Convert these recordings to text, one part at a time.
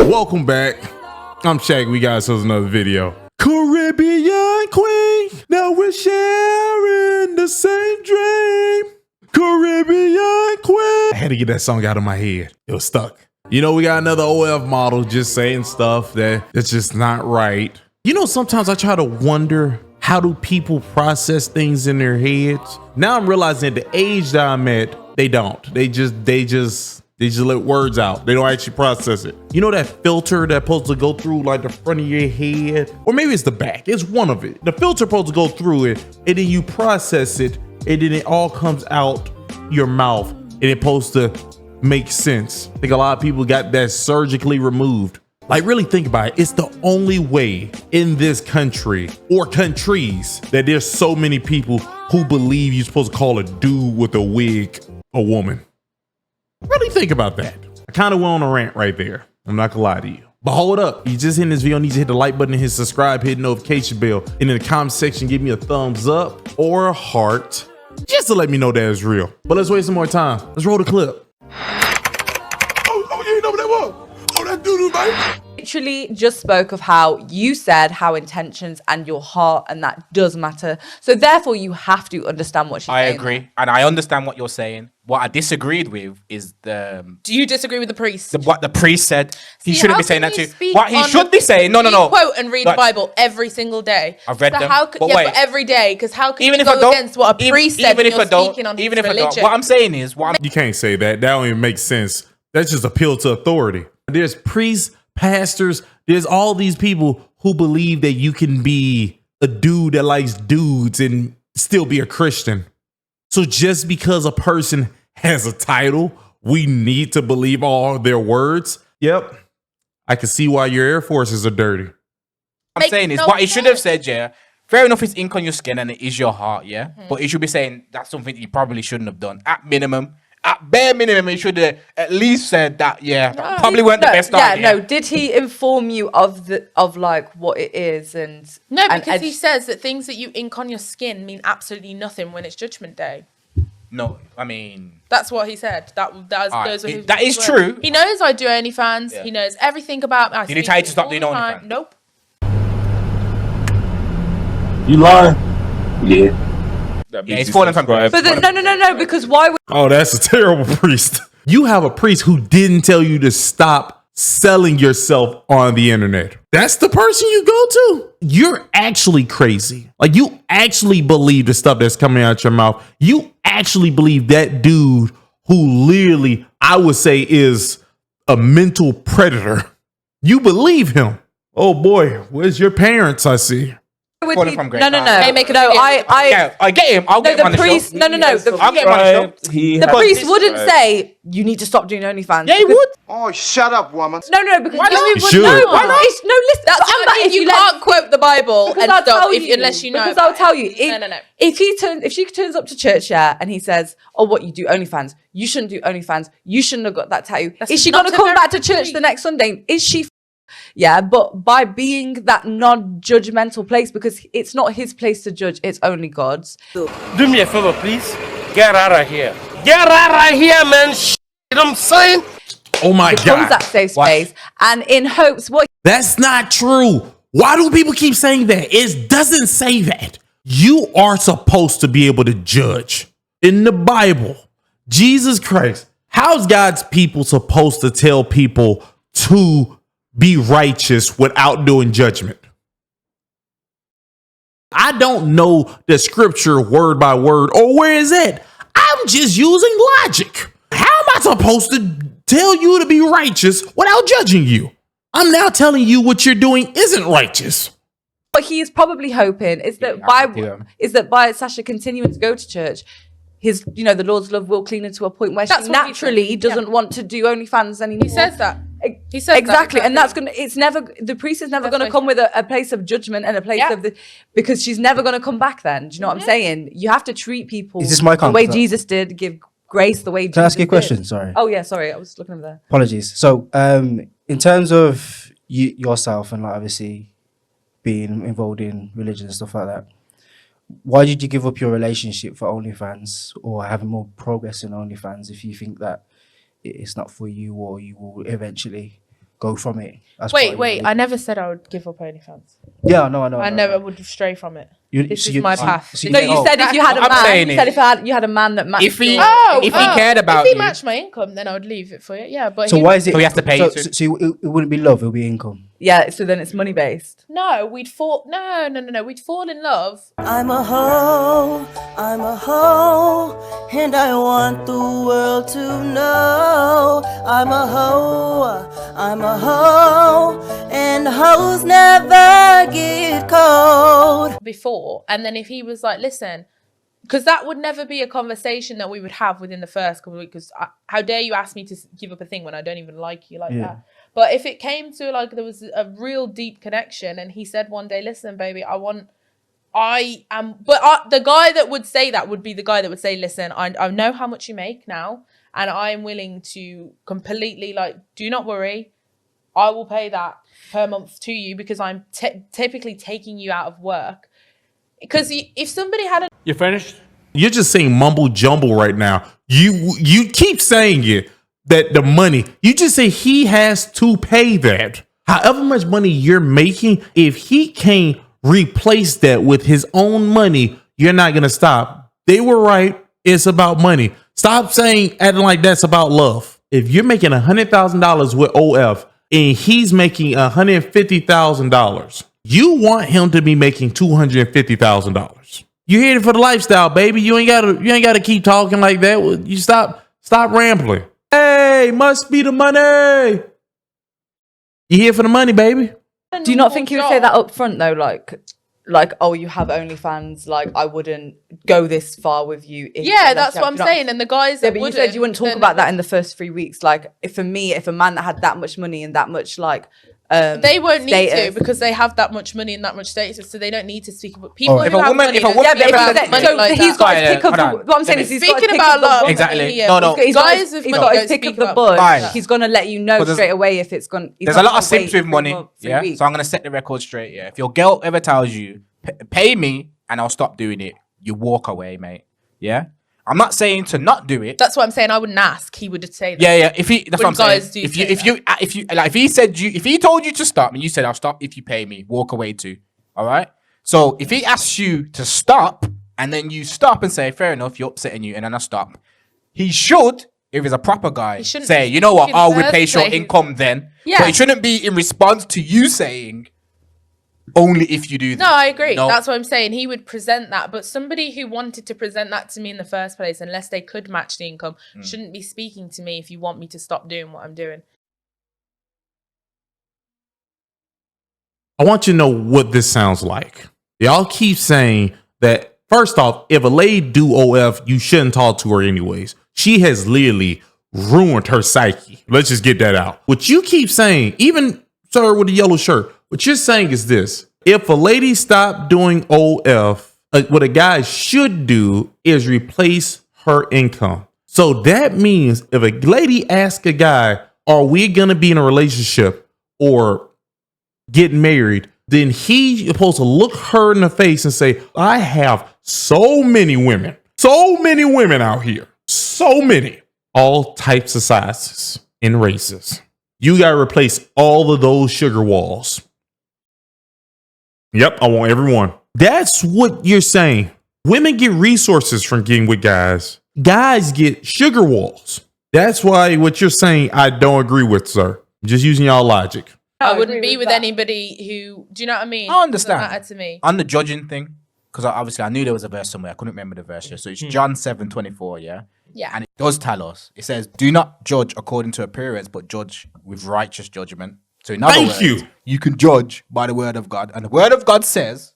Welcome back. I'm Shaq. We got ourselves another video. Caribbean queen. Now we're sharing the same dream. Caribbean queen. I had to get that song out of my head. It was stuck. You know, we got another OF model just saying stuff that's just not right. You know, sometimes I try to wonder, how do people process things in their heads? Now I'm realizing at the age that I'm at, they don't. They just let words out. They don't actually process it. You know that filter that's supposed to go through like the front of your head? Or maybe it's the back. It's one of it. The filter supposed to go through it, and then you process it, and then it all comes out your mouth, and it's supposed to make sense. I think a lot of people got that surgically removed. Like, really think about it. It's the only way in this country or countries that there's so many people who believe you're supposed to call a dude with a wig a woman. Really think about that. I kind of went on a rant right there. I'm not gonna lie to you. But hold up. You just hit this video, need to hit the like button and hit subscribe, hit the notification bell. And in the comment section, give me a thumbs up or a heart just to let me know that it's real. But let's waste some more time. Let's roll the clip. Oh, you know what that was? Oh, that doo-doo, man. Literally just spoke of how you said how intentions and your heart and that does matter. So therefore you have to understand what she's saying. I agree. And I understand what you're saying. What I disagreed with is the... Do you disagree with the priest? What the priest said. He See, shouldn't how be saying can that you too. speak What he on should be saying... No. quote and read Like, the Bible every single day. I've read so them. How could, But yeah, wait. but every day, because how can even you if I go don't... against what a priest said when you're speaking on his religion? What I'm saying is... You can't say that. That don't even make sense. That's just appeal to authority. There's priests, pastors, there's all these people who believe that you can be a dude that likes dudes and still be a Christian. So just because a person has a title, we need to believe all their words. Yep. I can see why your Air Forces are dirty. I'm saying is what he should have said, yeah. Fair enough, it's ink on your skin and it is your heart, yeah. But he should be saying that's something you probably shouldn't have done. At minimum, at bare minimum, he should have at least said that, yeah. That probably weren't the best idea. Yeah, no. Did he inform you of like what it is and No, because he says that things that you ink on your skin mean absolutely nothing when it's Judgment Day. No, I mean... That's what he said. That is true. He knows I do OnlyFans. Yeah. He knows everything about me. Did he tell you to stop doing OnlyFans? Nope. You lying? Yeah. Yeah, he's falling from grace. But no, because why would... Oh, that's a terrible priest. You have a priest who didn't tell you to stop selling yourself on the internet. That's the person you go to? You're actually crazy. Like, you actually believe the stuff that's coming out your mouth. You actually believe that dude who literally, I would say, is a mental predator. You believe him. Oh boy, where's your parents, I see? No. Hey, make it I get him. I'll get him on the priest, show. No. I'll get him on the show. The priest wouldn't say you need to stop doing OnlyFans. Yeah, he would. Oh, shut up, woman. No, because Why not? You should. Why not? No, listen. That's if you can't quote the Bible and I'll stuff tell you, unless you know. Because I'll tell you. No. If she turns up to church, yeah, and he says, "Oh, what you do OnlyFans? You shouldn't do OnlyFans. You shouldn't have got that tattoo." Is she gonna come back to church the next Sunday? Is she? Yeah, but by being that non-judgmental place, because it's not his place to judge, it's only God's. Do me a favor, please. Get out of here. Get out of here, man. You know what I'm saying? Oh my Becomes God. that safe space, and in hopes, what? That's not true. Why do people keep saying that? It doesn't say that. You are supposed to be able to judge. In the Bible, Jesus Christ, how's God's people supposed to tell people to be righteous without doing judgment? I don't know the scripture word by word, or where is it? I'm just using logic. How am I supposed to tell you to be righteous without judging you? I'm now telling you what you're doing isn't righteous. What he is probably hoping is that by Sasha continuing to go to church, the Lord's love will clean into a point where she naturally doesn't want to do OnlyFans anymore. He says that. He says exactly, that. and the priest is never going to come with a place of judgment and a place of because she's never going to come back then. Do you know what I'm saying? You have to treat people the way Jesus did, give grace the way Jesus did. Can I ask you a question? Sorry. Oh yeah, sorry, I was looking over there. Apologies. So, in terms of yourself and like obviously being involved in religion and stuff like that, why did you give up your relationship for OnlyFans or having more progress in OnlyFans if you think that it's not for you or you will eventually go from it. As part of your Wait. I religion. never said I would give up OnlyFans. Yeah, I know. I never would stray from it. This so is my path. No, you said if you had a What I'm man. saying You said is- if you had a man that matched. If he your- if he cared about if he you, matched my income, then I would leave it for it. Yeah, but So why is it? So he has to pay So, you to- so it wouldn't be love; it would be income. Yeah, so then it's money based. No, we'd fall. No. We'd fall in love. I'm a hoe, and I want the world to know. I'm a hoe, and hoes never get cold. Before, and then if he was like, listen, because that would never be a conversation that we would have within the first couple of weeks. Because how dare you ask me to give up a thing when I don't even like you like that? But if it came to like there was a real deep connection, and he said one day, listen, baby, the guy that would say that would be the guy that would say, listen, I know how much you make now, and I'm willing to completely like, do not worry, I will pay that per month to you because I'm typically taking you out of work. Because if somebody had a You finished? You're just saying mumble jumble right now. You keep saying it that the money. You just say he has to pay that. However much money you're making, if he can't replace that with his own money, you're not gonna stop. They were right. It's about money. Stop saying acting like that's about love. If you're making $100,000 with OF and he's making $150,000, you want him to be making $250,000. You're here for the lifestyle, baby. You ain't gotta keep talking like that. You stop rambling. Hey, must be the money. You here for the money, baby? Do you not think he would say that up front though? Like, oh, you have OnlyFans. Like, I wouldn't go this far with you. Yeah, that's what I'm saying. And the guys Yeah, that but you said you wouldn't talk then- about that in the first 3 weeks. Like, if a man that had that much money and that much like, They won't need status. to because they have that much money and that much status, so they don't need to speak about people. Alright. who If a have woman- money if a that- woman- Yeah, but if Never he had said, money so like he's that. got to Fine, pick up. hold on. What I'm saying is he's got to Speaking pick about up the love, bud. Exactly. yeah. No, no. He's got Guys to have pick got up to the speak bud. about Fine. He's gonna let you know But there's- straight away if it's gonna. There's a lot of simps with money. Yeah. Weeks. So I'm gonna set the record straight. Yeah. If your girl ever tells you, pay me and I'll stop doing it, you walk away, mate. Yeah. I'm not saying to not do it. That's what I'm saying. I wouldn't ask. He would say that. Yeah. That's what When I'm saying. guys do If say you like, if he told you to stop and you said I'll stop if you pay me, walk away too. All right. So if he asks you to stop and then you stop and say fair enough, you're upsetting you, and then I stop, he should. If he's a proper guy, shouldn't say, you know what, in the I'll first replace your place. income then. Yeah. But it shouldn't be in response to you saying only if you do that. No, I agree. No. That's what I'm saying. He would present that, but somebody who wanted to present that to me in the first place, unless they could match the income, shouldn't be speaking to me if you want me to stop doing what I'm doing. I want you to know what this sounds like. Y'all keep saying that, first off, if a lady do OF, you shouldn't talk to her anyways. She has literally ruined her psyche. Let's just get that out. What you keep saying, even sir with the yellow shirt, what you're saying is this. If a lady stop doing OF, what a guy should do is replace her income. So that means if a lady asks a guy, are we going to be in a relationship or get married, then he's supposed to look her in the face and say, I have so many women out here, so many, all types of sizes and races. You got to replace all of those sugar walls. Yep, I want everyone. That's what you're saying. Women get resources from getting with guys. Guys get sugar walls. That's why what you're saying, I don't agree with, sir. I'm just using y'all logic. I I wouldn't agree be with with that. anybody who. Do you know what I mean? I understand. Doesn't matter to me. On the judging thing, because obviously I knew there was a verse somewhere. I couldn't remember the verse. So it's John 7:24, yeah? Yeah. And it does tell us, it says, do not judge according to appearance, but judge with righteous judgment. So in other Thank words, you. you can judge by the word of God. And the word of God says,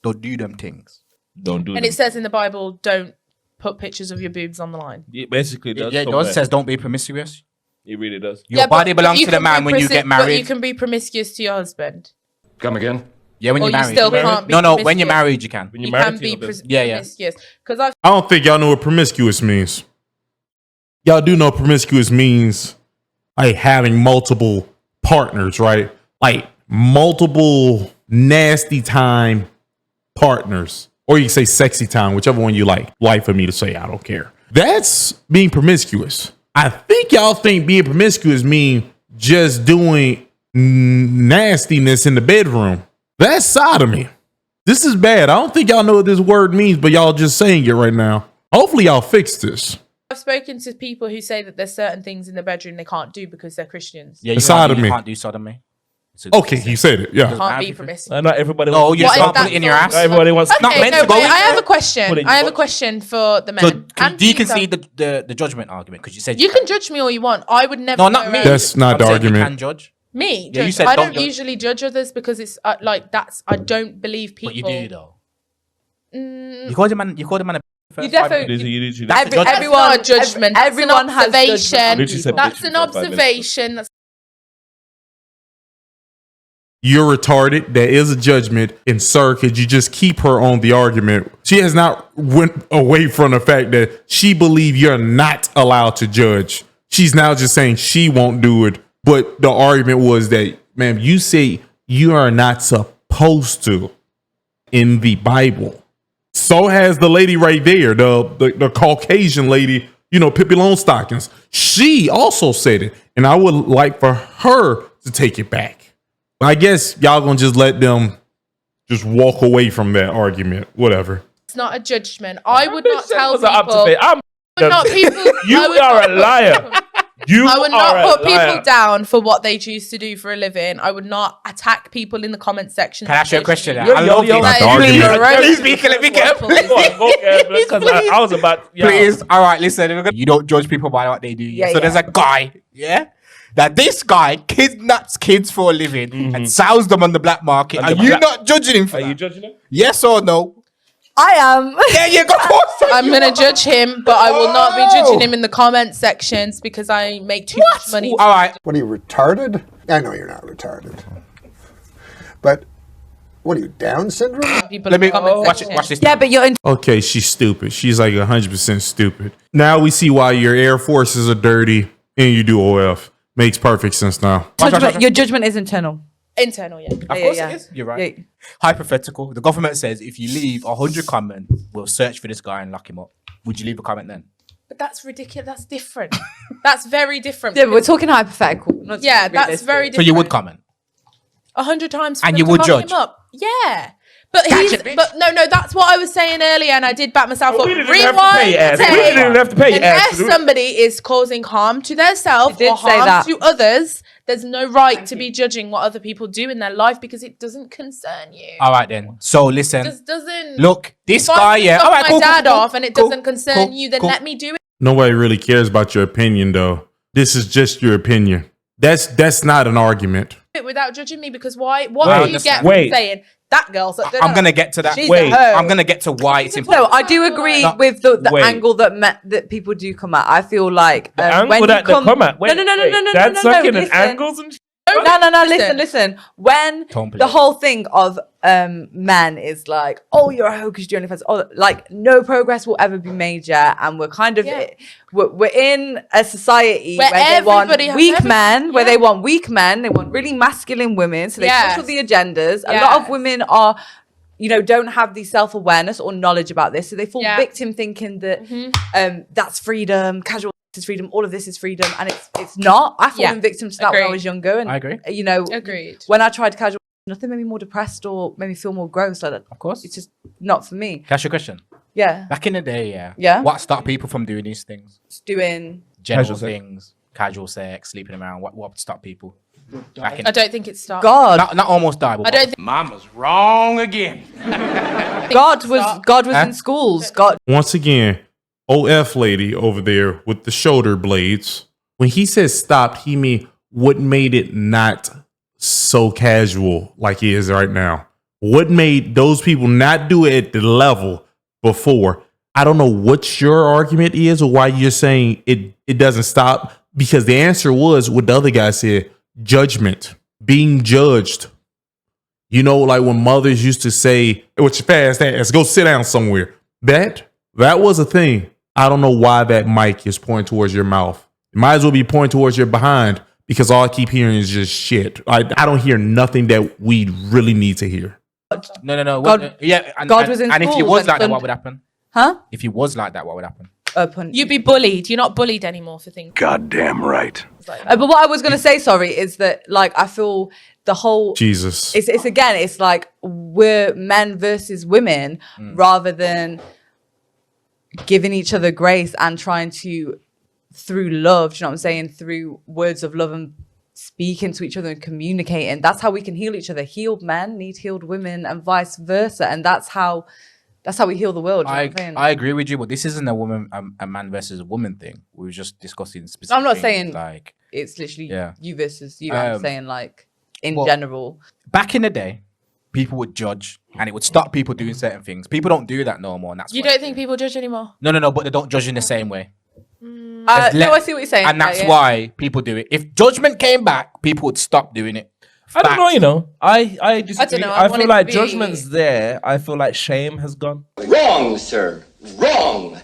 don't do them things. Don't do And it. it says in the Bible, don't put pictures of your boobs on the line. Basically, Yeah, that's it does says don't be promiscuous. It really does. Your body but belongs you to the can man be when you get But you married. can be promiscuous to your husband. Come again. Yeah, when Or you're you married. still can't be No, when you're promiscuous. married, you can. When You you're married can to be your husband. Yeah. promiscuous. Because I've I don't think y'all know what promiscuous means. Y'all do know promiscuous means like having multiple partners, right? Like multiple nasty time partners. Or you can say sexy time, whichever one you like. Like for me to say, I don't care. That's being promiscuous. I think y'all think being promiscuous mean just doing nastiness in the bedroom. That's sodomy. This is bad. I don't think y'all know what this word means, but y'all just saying it right now. Hopefully y'all fix this. I've spoken to people who say that there's certain things in the bedroom they can't do because they're Christians. Yeah, you sodomy. can't do sodomy. Okay, he said it. Yeah. Can't be promiscuous. Not everybody. No, you What just if can't put it in your ass. that's- Everybody wants. Okay, not meant no, to go wait, in I have there. a question. Put it in I have a your- question for the men. So And do you for yourself. concede the judgment argument? Because you said You can judge me all you want. I would never. No, not go me. around- That's not I'm the saying you argument. can judge, Me. Yeah, you judge. said I don't don't judge. usually judge others because it's like that's. I don't believe people. but you do though. You called the man. You called the man. You definitely. Everyone, not a judgment. Everyone has observation. judgment. That's an observation. That's You're retarded. There is a judgment. And sir, could you just keep her on the argument? She has not went away from the fact that she believes you're not allowed to judge. She's now just saying she won't do it. But the argument was that, ma'am, you say you are not supposed to in the Bible. So has the lady right there, the Caucasian lady, Pippi Longstockings. She also said it. And I would like for her to take it back. I guess y'all gonna just let them just walk away from that argument. Whatever. it's not a judgment. I would not tell people. I'm Not people. You I would are not a put liar. people- You I would are not a put liar. people down for what they choose to do for a living. I would not attack people in the comment section. Can I ask you a question? Yo, I yo, love yo, this. Not the That is argument. gross. Please, let me get. Go on, go ahead, because I was about. Yeah. Please, all right, listen. You don't judge people by what they do. Yeah, so there's a guy, that this guy kidnaps kids for a living and sells them on the black market. On Are the you black- not judging him for Are that? you judging him? Yes or no? I am. There you go. I'm gonna judge him, but I will not be judging him in the comment sections because I make too much money. All right. What are you, retarded? I know you're not retarded. But what are you, Down syndrome? People Let in me the comment watch section. this. Yeah, but you're in. Okay, she's stupid. She's like 100% stupid. Now we see why your Air Forces are dirty and you do OF. Makes perfect sense now. Judgment, your judgment is internal. Internal, yeah. Of course it is. You're right. Yeah. Hypothetical. The government says if you leave 100 comments, we'll search for this guy and lock him up. Would you leave a comment then? But that's ridiculous. That's different. That's very different. Yeah, but we're talking hypothetical. Not Yeah, that's realistic. very So different. you would comment. 100 times for And them you to would lock judge? him up. Yeah. But Gotcha, bitch. but no, that's what I was saying earlier, and I did back myself up. We didn't have to pay ass. We didn't even have to pay ass. Unless somebody is causing harm to themselves I did or say harm that. to others, there's no right to be judging what other people do in their life because it doesn't concern you. All right then. So listen. Just doesn't. Look, this If I guy, can yeah. suck All right, my cool, dad cool, cool, off and it cool, doesn't concern cool, you, then cool. let me do it. Nobody really cares about your opinion, though. This is just your opinion. That's not an argument. Without judging me because why? What Wait, do you get wait. from saying that girl's? I'm gonna get to that. She's Wait. a hoe. I'm gonna get to why it's important. No, I do agree No. with the Wait. angle that people do come at. I feel like Angle when you that they come at. Wait, no, That's sucking and listen. angles and. No, listen. When Don't play. the whole thing of man is like, oh, you're a hoe because you're OnlyFans. Oh, like no progress will ever be made yet, and we're kind of Yeah. we're in a society Where where they want everybody has weak everything, men, where yeah. they want weak men, they want really masculine women, so they Yes. push all the agendas. A lot of Yes. women are. Don't have the self-awareness or knowledge about this. So they fall Yeah. victim thinking that that's freedom, casual is freedom, all of this is freedom. And it's not. I fallen victim to that when I Agreed. was younger. And I agree. Agreed. When I tried casual, nothing made me more depressed or made me feel more gross. Like that. Of course. It's just not for me. Can I ask you a question? Yeah. Back in the day, yeah. Yeah. What stopped people from doing these things? Just doing General Casual sex. things, casual sex, sleeping around. What would stop people? Back in I don't think it stopped. God. not almost die, but I don't think Mama's wrong again. God was in schools. God. Once again, OF lady over there with the shoulder blades. When he says stop, he mean what made it not so casual like it is right now? What made those people not do it at the level before? I don't know what your argument is or why you're saying it doesn't stop, because the answer was what the other guy said, judgment, being judged. Like when mothers used to say, "What's your fast ass? Go sit down somewhere." That was a thing. I don't know why that mic is pointing towards your mouth. It might as well be pointing towards your behind, because all I keep hearing is just shit. I don't hear nothing that we really need to hear. no. God- Yeah, and, God was in and if he schools was and like that, fund- what would happen? Huh? If he was like that, what would happen? You'd be bullied. You're not bullied anymore for things. Goddamn right. But what I was going to say, sorry, is that like I feel the whole Jesus. It's like we're men versus women rather than giving each other grace and trying to, through love, do you know what I'm saying, through words of love and speaking to each other and communicating. That's how we can heal each other. Healed men need healed women and vice versa, and that's how we heal the world. I agree with you, but this isn't a man versus a woman thing. We were just discussing specific. I'm not things, saying like it's literally you versus you. I'm saying like in well, general. Back in the day, people would judge, and it would stop people doing certain things. People don't do that no more, and that's You why. don't think people judge anymore? No, but they don't judge in the same way. No, I see what you're saying. And that's why people do it. If judgment came back, people would stop doing it. I don't know, you know. I disagree. don't know, I want feel it like to be- judgment's there. I feel like shame has gone. Wrong, sir. Wrong.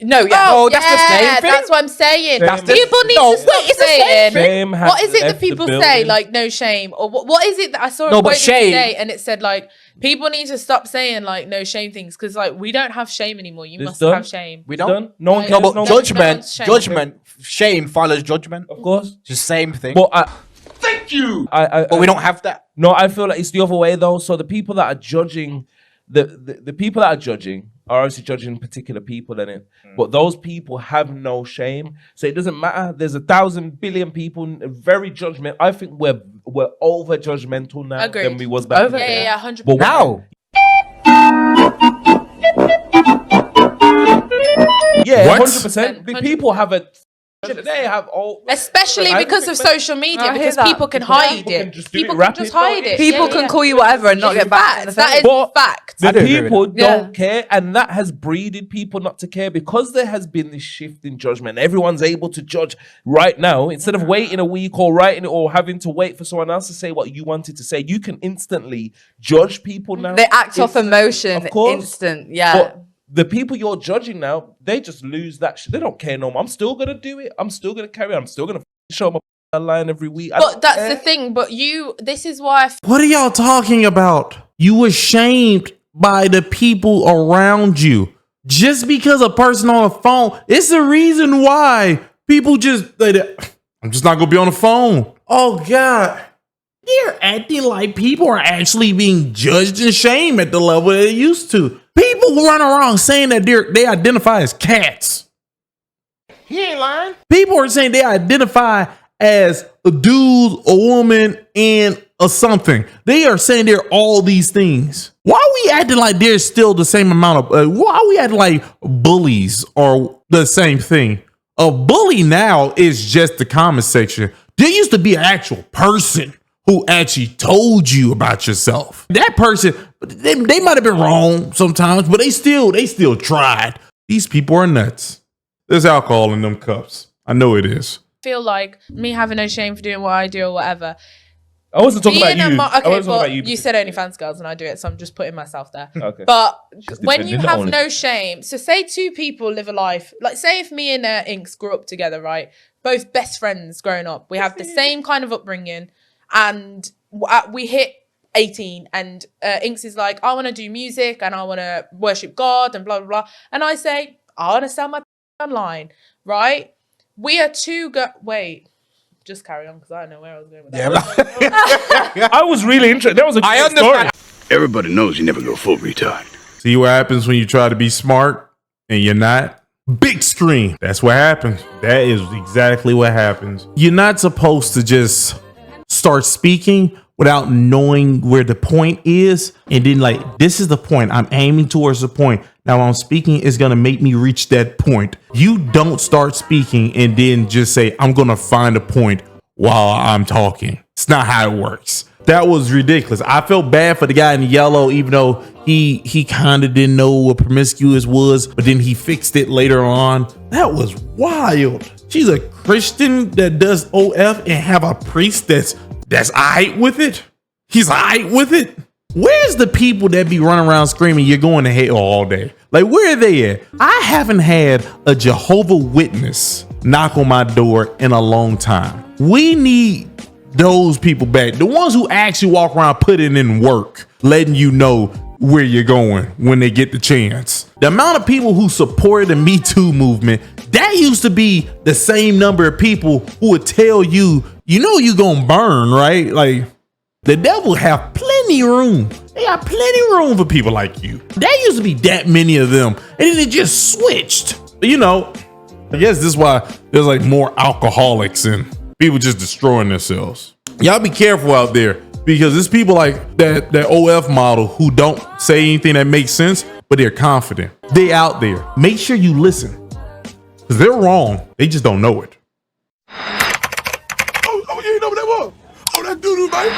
No, yeah. Oh, that's the same thing. That's what I'm saying. That's the- People need no, to stop it's the same saying. Shame has What is it that left the people say? building. Like no shame, or what is it that I saw? No, a but quote the other shame- day and it said like people need to stop saying like no shame things because like we don't have shame anymore. You It's must done. have shame. We It's don't. done. No one No, cares. No, but no one- judgment, shame follows judgment. Of course. It's the same thing. But Thank you. But we don't have that. No, I feel like it's the other way though. So the people that are judging, the people that are judging are obviously judging particular people in it. But those people have no shame. So it doesn't matter. There's 1,000 billion people, very judgment. I think we're over judgmental now Agreed. than we was back Over- then. Yeah, 100%. But Now, yeah, What? 100%. The people have a. They have all. Especially I because think of that- social media, I hear because that. people can People hide can it. just do it People can rapid, just hide don't it. People Yeah, can yeah. call you whatever and not It's get back in the facts. That face. is But fact. The I do agree with people that. don't care, and that has breeded people not to care because there has been this shift in judgment. Everyone's able to judge right now instead of waiting a week or writing it or having to wait for someone else to say what you wanted to say. You can instantly judge people now. They act off emotion, Of course. instant. Yeah. But the people you're judging now, they just lose that shit. They don't care no more. I'm still gonna do it. I'm still gonna carry on. I'm still gonna show my line every week. I But don't that's care. the thing. But this is why What are y'all talking about? You were shamed by the people around you. Just because a person on a phone, it's the reason why people I'm just not gonna be on the phone. Oh God. They're acting like people are actually being judged and shamed at the level they used to. People run around saying that they identify as cats. He ain't lying. People are saying they identify as a dude, a woman, and a something. They are saying they're all these things. Why are we acting like they're still the same amount of, why are we acting like bullies are the same thing? A bully now is just the comment section. There used to be an actual person who actually told you about yourself. That person, they might have been wrong sometimes, but they still tried. These people are nuts. There's alcohol in them cups. I know it is. feel like me having no shame for doing what I do or whatever. I wasn't talking about you. Okay, I wasn't talking but about you said OnlyFans girls and I do it, so I'm just putting myself there. Okay. But Just when you defending have only. no shame, so say two people live a life, like say if me and Inks grew up together, right? Both best friends growing up. We have the same kind of upbringing and we hit 18 and Inks is like, I want to do music and I want to worship God and blah, blah, blah. And I say, I want to sell my online, right? We are two wait. Just carry on because I don't know where I was going with that. I was really interested. That was a I great story. understand. Everybody knows you never go full retard. See what happens when you try to be smart and you're not? Big screen. That's what happens. That is exactly what happens. You're not supposed to just start speaking without knowing where the point is. And then like, this is the point. I'm aiming towards the point. Now I'm speaking is going to make me reach that point. You don't start speaking and then just say, I'm going to find a point while I'm talking. It's not how it works. That was ridiculous. I felt bad for the guy in yellow, even though he kind of didn't know what promiscuous was, but then he fixed it later on. That was wild. She's a Christian that does OF and have a priest that's aight with it. He's aight with it. Where's the people that be running around screaming, you're going to hell all day? Like, where are they at? I haven't had a Jehovah Witness knock on my door in a long time. We need those people back. The ones who actually walk around putting in work, letting you know where you're going when they get the chance. The amount of people who supported the Me Too movement, that used to be the same number of people who would tell you, you know, you gonna burn, right? Like, the devil have plenty room. They got plenty room for people like you. There used to be that many of them, and then it just switched. You know, I guess this is why there's like more alcoholics and people just destroying themselves. Y'all be careful out there, because there's people like that OF model who don't say anything that makes sense, but they're confident. They out there. Make sure you listen, because they're wrong. They just don't know it. Oh, you ain't know what that was? Oh, that doo-doo, baby.